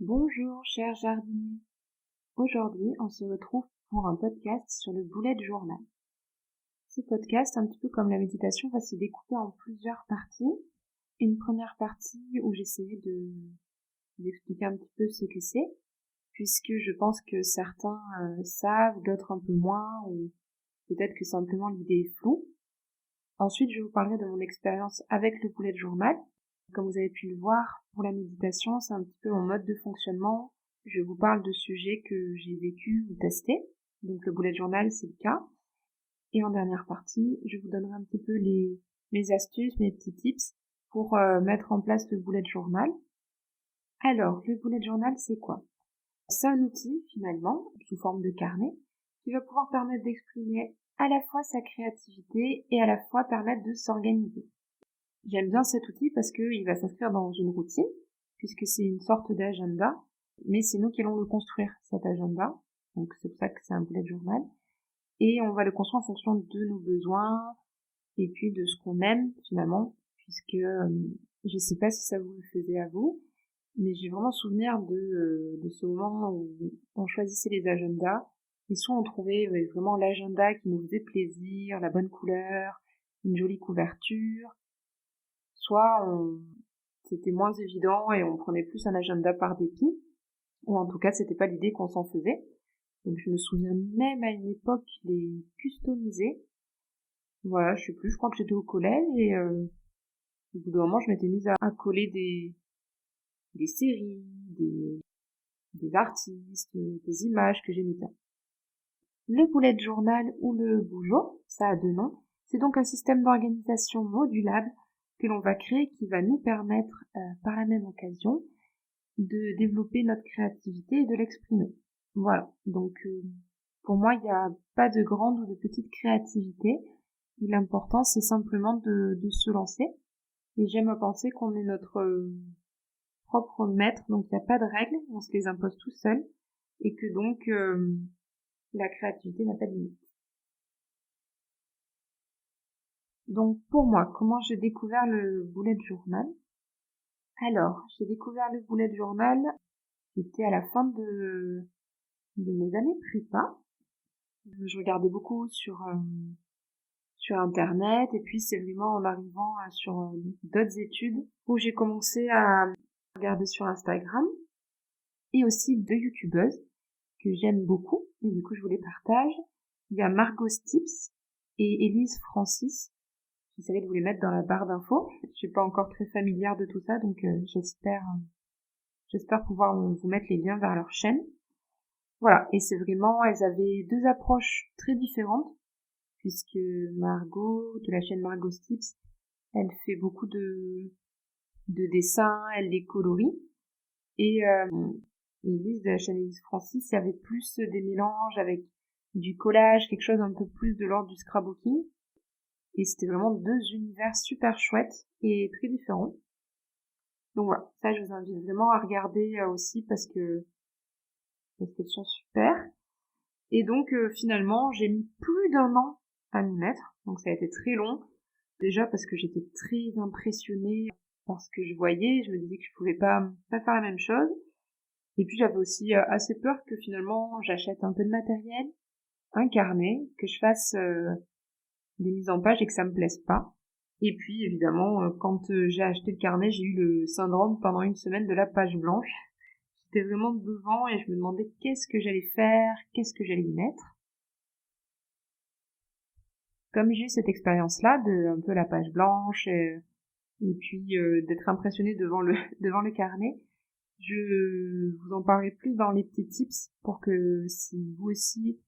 Bonjour, cher jardinier. Aujourd'hui, on se retrouve pour un podcast sur le bullet journal. Ce podcast, un petit peu comme la méditation, va se découper en plusieurs parties. Une première partie où j'essaierai d'expliquer un petit peu ce que c'est, puisque je pense que certains savent, d'autres un peu moins, ou peut-être que simplement l'idée est floue. Ensuite, je vous parlerai de mon expérience avec le bullet journal. Comme vous avez pu le voir, pour la méditation, c'est un petit peu mon mode de fonctionnement. Je vous parle de sujets que j'ai vécu ou testés. Donc le bullet journal, c'est le cas. Et en dernière partie, je vous donnerai un petit peu mes astuces, mes petits tips pour mettre en place le bullet journal. Alors, le bullet journal, c'est quoi? C'est un outil, finalement, sous forme de carnet, qui va pouvoir permettre d'exprimer à la fois sa créativité et à la fois permettre de s'organiser. J'aime bien cet outil parce qu'il va s'inscrire dans une routine, puisque c'est une sorte d'agenda, mais c'est nous qui allons le construire, cet agenda. Donc c'est pour ça que c'est un bullet journal. Et on va le construire en fonction de nos besoins, et puis de ce qu'on aime, finalement, puisque je sais pas si ça vous le faisait à vous, mais j'ai vraiment souvenir de ce moment où on choisissait les agendas, et soit on trouvait vraiment l'agenda qui nous faisait plaisir, la bonne couleur, une jolie couverture, soit c'était moins évident et on prenait plus un agenda par dépit, ou en tout cas c'était pas l'idée qu'on s'en faisait. Donc je me souviens même à une époque les customiser. Voilà, je sais plus, je crois que j'étais au collège et au bout d'un moment je m'étais mise à coller des séries, des artistes, des images que j'aimais bien. Le bullet journal ou le Bujo, ça a deux noms, c'est donc un système d'organisation modulable que l'on va créer qui va nous permettre, par la même occasion, de développer notre créativité et de l'exprimer. Voilà, donc pour moi, il n'y a pas de grande ou de petite créativité. Et l'important, c'est simplement de se lancer. Et j'aime à penser qu'on est notre propre maître, donc il n'y a pas de règles, on se les impose tout seul. Et que donc, la créativité n'a pas de limite. Donc pour moi, comment j'ai découvert le bullet journal? Alors, j'ai découvert le bullet journal, c'était à la fin de mes années prépa. Je regardais beaucoup sur internet et puis c'est vraiment en arrivant sur d'autres études où j'ai commencé à regarder sur Instagram et aussi deux youtubeuses que j'aime beaucoup et du coup je vous les partage. Il y a Margot Stips et Elise Francis. J'essaierai de vous les mettre dans la barre d'infos. Je suis pas encore très familière de tout ça donc j'espère pouvoir vous mettre les liens vers leur chaîne. Voilà, et c'est vraiment, elles avaient deux approches très différentes, puisque Margot, de la chaîne Margot Stips, elle fait beaucoup de dessins, elle les colorie, et Elise, de la chaîne Elise Francis, il y avait plus des mélanges avec du collage, quelque chose un peu plus de l'ordre du scrapbooking, et c'était vraiment deux univers super chouettes et très différents. Donc voilà, ça je vous invite vraiment à regarder aussi parce qu'elles sont super. Et donc finalement, j'ai mis plus d'un an à m'y mettre. Donc ça a été très long. Déjà parce que j'étais très impressionnée par ce que je voyais. Je me disais que je pouvais pas faire la même chose. Et puis j'avais aussi assez peur que finalement j'achète un peu de matériel, un carnet, que je fasse des mises en page et que ça me plaise pas. Et puis évidemment, quand j'ai acheté le carnet, j'ai eu le syndrome pendant une semaine de la page blanche. J'étais vraiment devant et je me demandais qu'est-ce que j'allais faire, qu'est-ce que j'allais y mettre. Comme j'ai eu cette expérience-là de un peu la page blanche et puis d'être impressionnée devant le devant le carnet, je vous en parlerai plus dans les petits tips pour que si vous aussi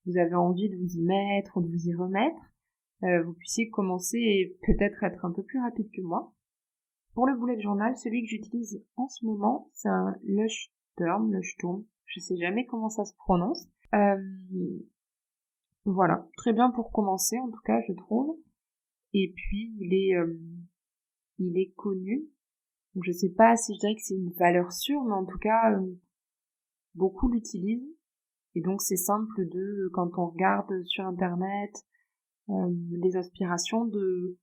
vous avez envie de vous y mettre ou de vous y remettre, vous puissiez commencer et peut-être être un peu plus rapide que moi. Pour le bullet journal, celui que j'utilise en ce moment, c'est un Leuchtturm, je sais jamais comment ça se prononce. Voilà, très bien pour commencer en tout cas je trouve. Et puis il est connu. Donc je sais pas si je dirais que c'est une valeur sûre, mais en tout cas beaucoup l'utilisent. Et donc c'est simple quand on regarde sur internet les inspirations de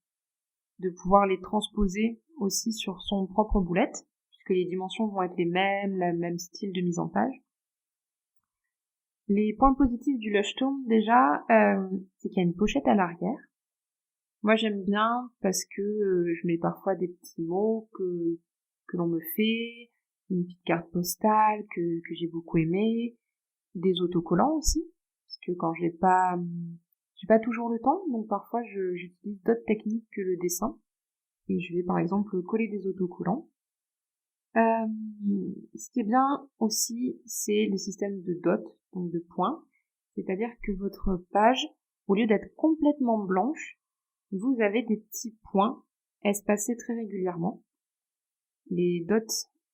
pouvoir les transposer aussi sur son propre boulette, puisque les dimensions vont être les mêmes, le même style de mise en page. Les points positifs du Lushtoon, déjà, c'est qu'il y a une pochette à l'arrière. Moi, j'aime bien parce que je mets parfois des petits mots que l'on me fait, une petite carte postale que j'ai beaucoup aimée, des autocollants aussi, parce que quand j'ai pas toujours le temps, donc parfois j'utilise d'autres techniques que le dessin, et je vais par exemple coller des autocollants. Ce qui est bien aussi, c'est le système de dots, donc de points, c'est-à-dire que votre page, au lieu d'être complètement blanche, vous avez des petits points espacés très régulièrement. Les dots,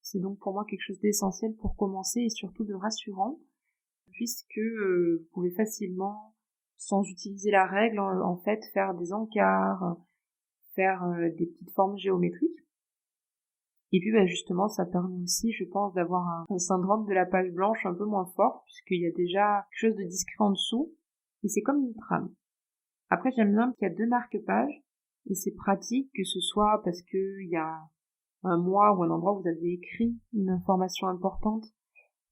c'est donc pour moi quelque chose d'essentiel pour commencer et surtout de rassurant, puisque vous pouvez facilement, sans utiliser la règle, en fait, faire des encarts, faire des petites formes géométriques. Et puis justement, ça permet aussi, je pense, d'avoir un syndrome de la page blanche un peu moins fort, puisqu'il y a déjà quelque chose de discret en dessous, et c'est comme une trame. Après, j'aime bien qu'il y a 2 marque-pages, et c'est pratique, que ce soit parce qu'il y a un mois ou un endroit où vous avez écrit une information importante,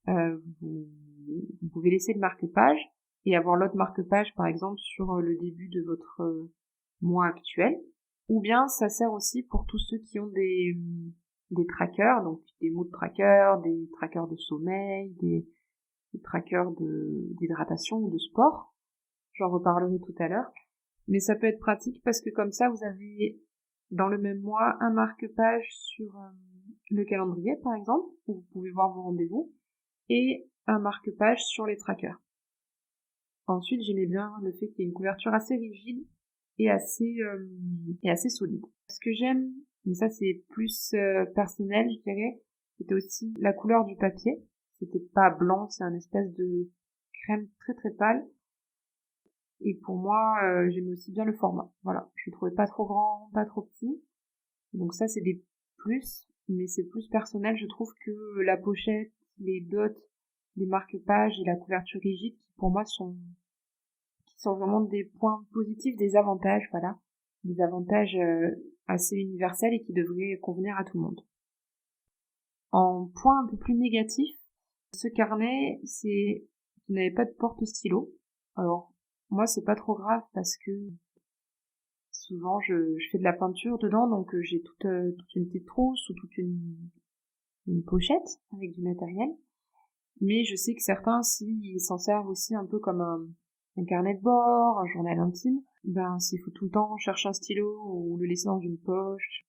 vous pouvez laisser le marque-page, et avoir l'autre marque-page, par exemple, sur le début de votre mois actuel. Ou bien, ça sert aussi pour tous ceux qui ont des trackers, donc des mood trackers, des trackers de sommeil, des trackers d'hydratation ou de sport. J'en reparlerai tout à l'heure. Mais ça peut être pratique parce que comme ça, vous avez dans le même mois un marque-page sur le calendrier, par exemple, où vous pouvez voir vos rendez-vous, et un marque-page sur les trackers. Ensuite, j'aimais bien le fait qu'il y ait une couverture assez rigide et assez solide. Ce que j'aime, mais ça c'est plus personnel, je dirais, c'était aussi la couleur du papier. C'était pas blanc, c'est un espèce de crème très très pâle. Et pour moi, j'aimais aussi bien le format. Voilà, je le trouvais pas trop grand, pas trop petit. Donc ça c'est des plus, mais c'est plus personnel. Je trouve que la pochette, les dots, les marque-pages et la couverture rigide, qui pour moi sont vraiment des points positifs, des avantages, voilà. Des avantages assez universels et qui devraient convenir à tout le monde. En point un peu plus négatif, ce carnet, c'est qu'il n'avait pas de porte-stylo. Alors, moi, c'est pas trop grave parce que souvent, je fais de la peinture dedans, donc j'ai toute une petite trousse ou toute une pochette avec du matériel. Mais je sais que certains, s'ils s'en servent aussi un peu comme un carnet de bord, un journal intime, ben s'il faut tout le temps chercher un stylo ou le laisser dans une poche,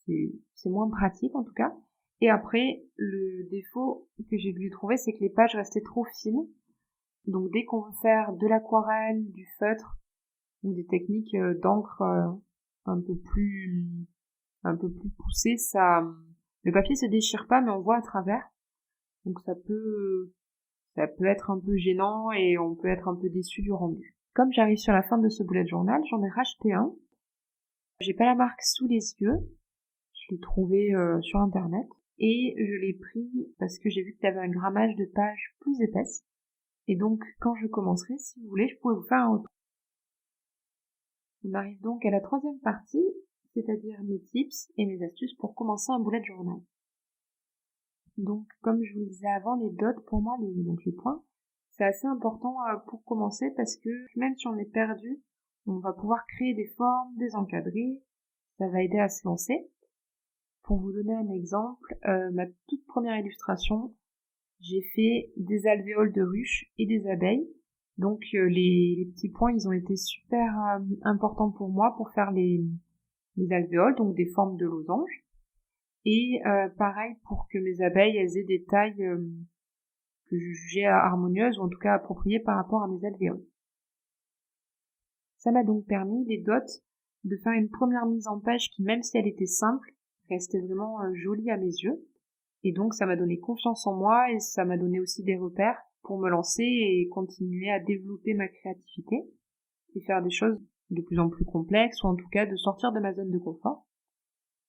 c'est moins pratique en tout cas. Et après, le défaut que j'ai voulu trouver, c'est que les pages restaient trop fines. Donc dès qu'on veut faire de l'aquarelle, du feutre ou des techniques d'encre un peu plus poussées, le papier se déchire pas, mais on voit à travers. Donc ça peut être un peu gênant et on peut être un peu déçu du rendu. Comme j'arrive sur la fin de ce bullet journal, j'en ai racheté un. J'ai pas la marque sous les yeux. Je l'ai trouvé sur internet et je l'ai pris parce que j'ai vu qu'il y avait un grammage de pages plus épaisse. Et donc, quand je commencerai, si vous voulez, je pourrais vous faire un retour. On arrive donc à la 3e partie, c'est-à-dire mes tips et mes astuces pour commencer un bullet journal. Donc, comme je vous le disais avant, les dots, pour moi, donc les points, c'est assez important pour commencer parce que même si on est perdu, on va pouvoir créer des formes, des encadrés, ça va aider à se lancer. Pour vous donner un exemple, ma toute première illustration, j'ai fait des alvéoles de ruches et des abeilles. Donc les petits points, ils ont été super importants pour moi pour faire les alvéoles, donc des formes de losanges. Et pareil pour que mes abeilles, elles aient des tailles que je jugeais harmonieuses ou en tout cas appropriées par rapport à mes alvéoles. Ça m'a donc permis, les dots, de faire une première mise en page qui, même si elle était simple, restait vraiment jolie à mes yeux. Et donc ça m'a donné confiance en moi et ça m'a donné aussi des repères pour me lancer et continuer à développer ma créativité et faire des choses de plus en plus complexes ou en tout cas de sortir de ma zone de confort.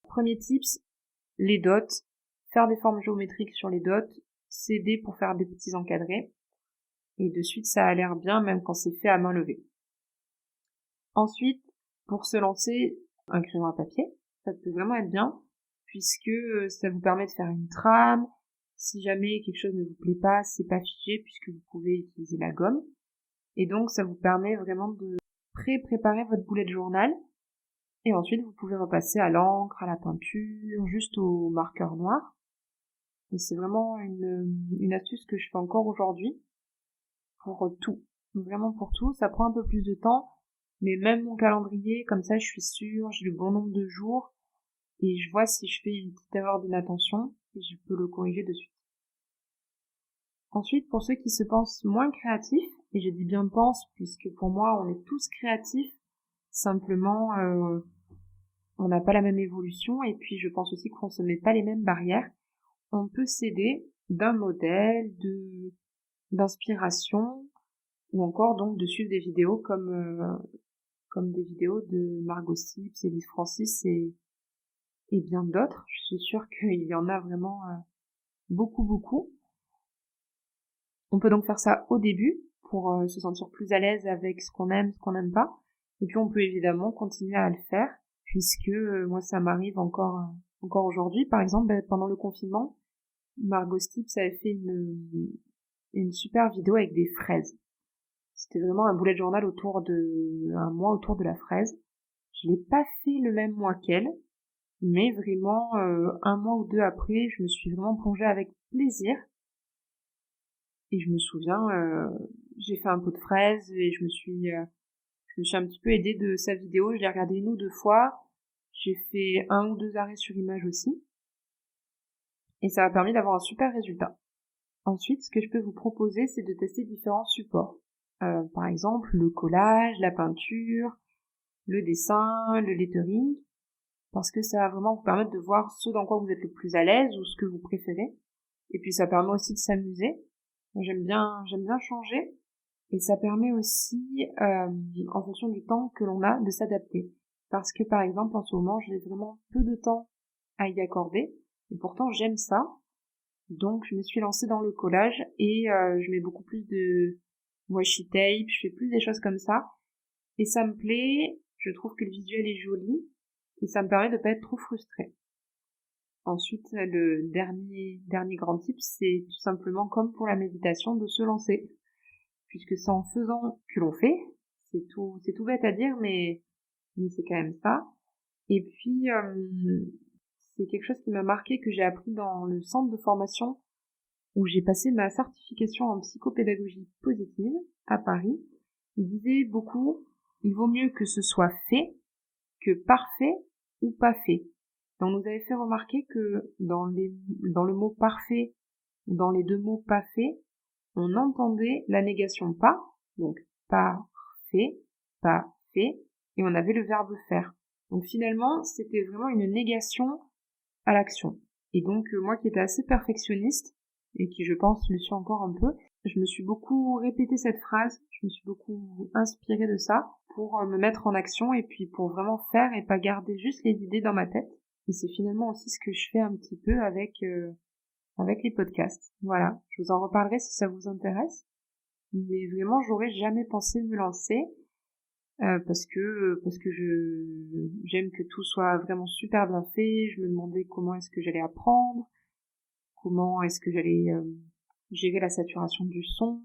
Premier tips, les dots, faire des formes géométriques sur les dots, s'aider pour faire des petits encadrés et de suite ça a l'air bien même quand c'est fait à main levée. Ensuite, pour se lancer, un crayon à papier, ça peut vraiment être bien puisque ça vous permet de faire une trame. Si jamais quelque chose ne vous plaît pas, c'est pas figé puisque vous pouvez utiliser la gomme. Et donc ça vous permet vraiment de préparer votre bullet journal. Et ensuite vous pouvez repasser à l'encre, à la peinture, juste au marqueur noir. Et c'est vraiment une astuce que je fais encore aujourd'hui pour tout. Vraiment pour tout. Ça prend un peu plus de temps, mais même mon calendrier, comme ça je suis sûre, j'ai le bon nombre de jours et je vois si je fais une petite erreur d'inattention et je peux le corriger de suite. Ensuite, pour ceux qui se pensent moins créatifs, et je dis bien pense puisque pour moi on est tous créatifs, simplement on n'a pas la même évolution et puis je pense aussi qu'on se met pas les mêmes barrières. On peut s'aider d'un modèle, d'inspiration, ou encore donc de suivre des vidéos comme des vidéos de Margot Stips, Elise Francis et bien d'autres. Je suis sûre qu'il y en a vraiment beaucoup. On peut donc faire ça au début pour se sentir plus à l'aise avec ce qu'on aime, ce qu'on n'aime pas. Et puis on peut évidemment continuer à le faire puisque moi ça m'arrive encore aujourd'hui. Par exemple, pendant le confinement, Margot Stips avait fait une super vidéo avec des fraises. C'était vraiment un bullet journal un mois autour de la fraise. Je l'ai pas fait le même mois qu'elle, mais vraiment un mois ou deux après, je me suis vraiment plongée avec plaisir. Et je me souviens, j'ai fait un pot de fraises et je me suis un petit peu aidée de sa vidéo. Je l'ai regardée une ou deux fois. J'ai fait un ou deux arrêts sur image aussi. Et ça m'a permis d'avoir un super résultat. Ensuite, ce que je peux vous proposer, c'est de tester différents supports. Par exemple, le collage, la peinture, le dessin, le lettering, parce que ça va vraiment vous permettre de voir ce dans quoi vous êtes le plus à l'aise ou ce que vous préférez. Et puis ça permet aussi de s'amuser. Moi, j'aime bien changer. Et ça permet aussi, en fonction du temps que l'on a, de s'adapter. Parce que par exemple, en ce moment, j'ai vraiment peu de temps à y accorder. Et pourtant, j'aime ça. Donc, je me suis lancée dans le collage et je mets beaucoup plus de washi tape, je fais plus des choses comme ça. Et ça me plaît, je trouve que le visuel est joli et ça me permet de pas être trop frustrée. Ensuite, le dernier grand tip, c'est tout simplement comme pour la méditation de se lancer. Puisque c'est en faisant que l'on fait. C'est tout bête à dire, mais c'est quand même ça. Et puis, c'est quelque chose qui m'a marqué, que j'ai appris dans le centre de formation où j'ai passé ma certification en psychopédagogie positive à Paris. Il disait beaucoup, il vaut mieux que ce soit fait que parfait ou pas fait. Et on nous avait fait remarquer que dans le mot parfait, ou dans les deux mots pas fait, on entendait la négation pas, donc pas fait, et on avait le verbe faire. Donc finalement, c'était vraiment une négation à l'action. Et donc moi qui étais assez perfectionniste, et qui je pense le suis encore un peu, je me suis beaucoup répété cette phrase, je me suis beaucoup inspirée de ça pour me mettre en action et puis pour vraiment faire et pas garder juste les idées dans ma tête. Et c'est finalement aussi ce que je fais un petit peu avec les podcasts. Voilà, je vous en reparlerai si ça vous intéresse. Mais vraiment, j'aurais jamais pensé me lancer parce que j'aime que tout soit vraiment super bien fait. Je me demandais comment est-ce que j'allais apprendre, comment est-ce que j'allais gérer la saturation du son.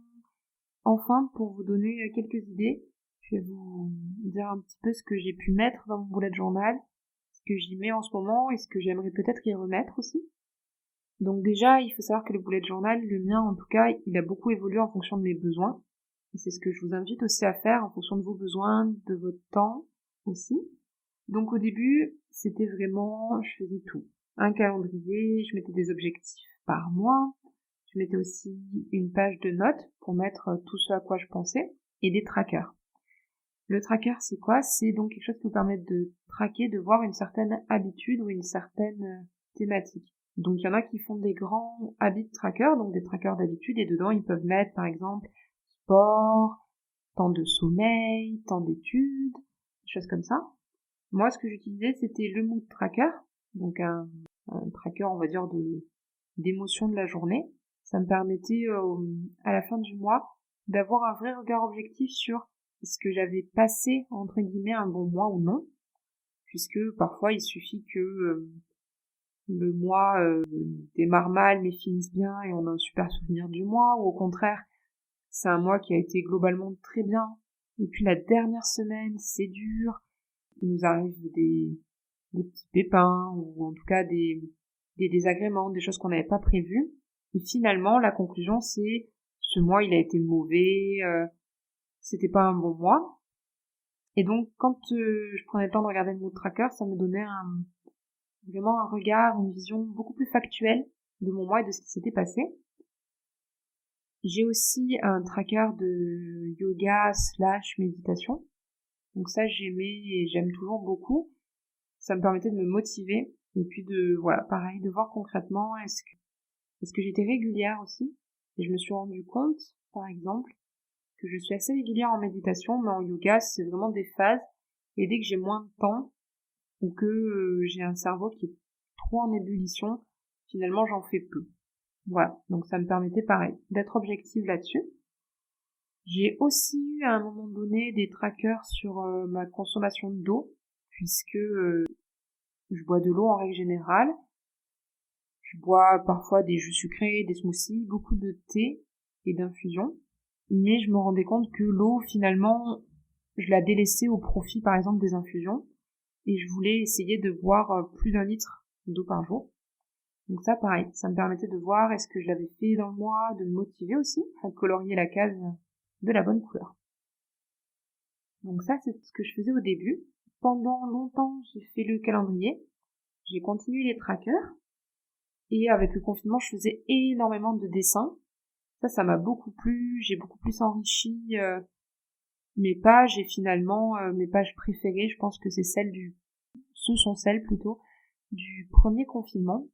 Enfin, pour vous donner quelques idées, je vais vous dire un petit peu ce que j'ai pu mettre dans mon bullet journal, ce que j'y mets en ce moment et ce que j'aimerais peut-être y remettre aussi. Donc déjà, il faut savoir que le bullet journal, le mien en tout cas, il a beaucoup évolué en fonction de mes besoins. Et c'est ce que je vous invite aussi à faire en fonction de vos besoins, de votre temps aussi. Donc au début, c'était vraiment, je faisais tout. Un calendrier, je mettais des objectifs par mois, je mettais aussi une page de notes pour mettre tout ce à quoi je pensais, et des trackers. Le tracker, c'est quoi? C'est donc quelque chose qui vous permet de traquer, de voir une certaine habitude ou une certaine thématique. Donc il y en a qui font des grands habit trackers, donc des trackers d'habitude, et dedans ils peuvent mettre par exemple sport, temps de sommeil, temps d'études, des choses comme ça. Moi ce que j'utilisais c'était le mood tracker, donc un tracker on va dire d'émotion de la journée. Ça me permettait à la fin du mois d'avoir un vrai regard objectif sur est-ce que j'avais passé entre guillemets un bon mois ou non, puisque parfois il suffit que le mois démarre mal mais finisse bien et on a un super souvenir du mois, ou au contraire, c'est un mois qui a été globalement très bien, et puis la dernière semaine, c'est dur, il nous arrive des petits pépins, ou en tout cas des désagréments, des choses qu'on n'avait pas prévues, et finalement, la conclusion, c'est ce mois, il a été mauvais, c'était pas un bon mois, et donc quand je prenais le temps de regarder le mood tracker, ça me donnait vraiment un regard, une vision beaucoup plus factuelle de mon mois et de ce qui s'était passé. J'ai aussi un tracker de yoga / méditation. Donc ça, j'aimais et j'aime toujours beaucoup. Ça me permettait de me motiver et puis pareil, de voir concrètement est-ce que j'étais régulière aussi. Et je me suis rendu compte, par exemple, que je suis assez régulière en méditation, mais en yoga, c'est vraiment des phases. Et dès que j'ai moins de temps, ou que j'ai un cerveau qui est trop en ébullition, finalement j'en fais peu. Voilà, donc ça me permettait pareil d'être objective là-dessus. J'ai aussi eu à un moment donné des trackers sur ma consommation d'eau, puisque je bois de l'eau en règle générale. Je bois parfois des jus sucrés, des smoothies, beaucoup de thé et d'infusions. Mais je me rendais compte que l'eau, finalement, je la délaissais au profit, par exemple, des infusions. Et je voulais essayer de boire plus d'1 litre d'eau par jour. Donc ça, pareil, ça me permettait de voir est-ce que je l'avais fait dans le mois, de me motiver aussi à colorier la case de la bonne couleur. Donc ça, c'est ce que je faisais au début. Pendant longtemps, j'ai fait le calendrier. J'ai continué les trackers. Et avec le confinement, je faisais énormément de dessins. Ça m'a beaucoup plu. J'ai beaucoup plus enrichi mes pages. Et finalement, mes pages préférées, je pense que ce sont celles plutôt du premier confinement.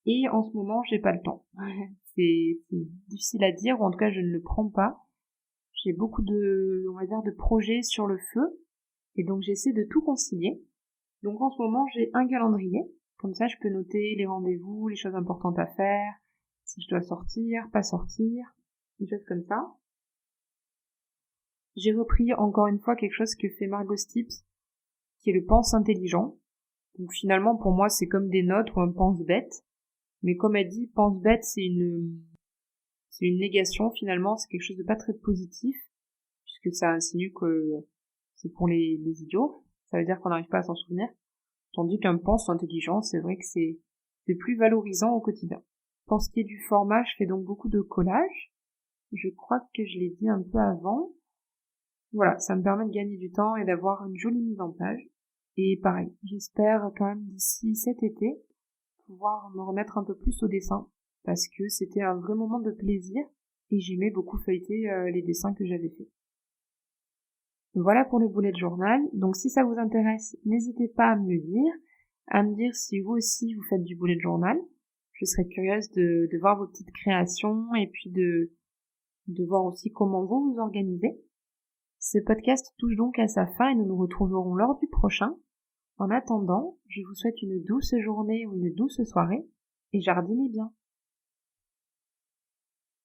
Et en ce moment, j'ai pas le temps. C'est difficile à dire, ou en tout cas, je ne le prends pas. J'ai beaucoup de projets sur le feu. Et donc, j'essaie de tout concilier. Donc, en ce moment, j'ai un calendrier. Comme ça, je peux noter les rendez-vous, les choses importantes à faire, si je dois sortir, pas sortir, des choses comme ça. J'ai repris encore une fois quelque chose que fait Margot Stips, qui est le pense intelligent. Donc, finalement, pour moi, c'est comme des notes ou un pense bête. Mais comme elle dit, pense bête, c'est une négation finalement, c'est quelque chose de pas très positif, puisque ça insinue que c'est pour les idiots, ça veut dire qu'on n'arrive pas à s'en souvenir, tandis qu'un pense intelligent, c'est vrai que c'est plus valorisant au quotidien. Pour ce qui est du format, je fais donc beaucoup de collages, je crois que je l'ai dit un peu avant, voilà, ça me permet de gagner du temps et d'avoir une jolie mise en page, et pareil, j'espère quand même d'ici cet été pouvoir me remettre un peu plus au dessin, parce que c'était un vrai moment de plaisir et j'aimais beaucoup feuilleter les dessins que j'avais faits. Voilà pour le bullet journal. Donc si ça vous intéresse, n'hésitez pas à me le dire, à me dire si vous aussi vous faites du bullet journal. Je serais curieuse de voir vos petites créations et puis de voir aussi comment vous vous organisez. Ce podcast touche donc à sa fin et nous nous retrouverons lors du prochain. En attendant, je vous souhaite une douce journée ou une douce soirée et jardinez bien.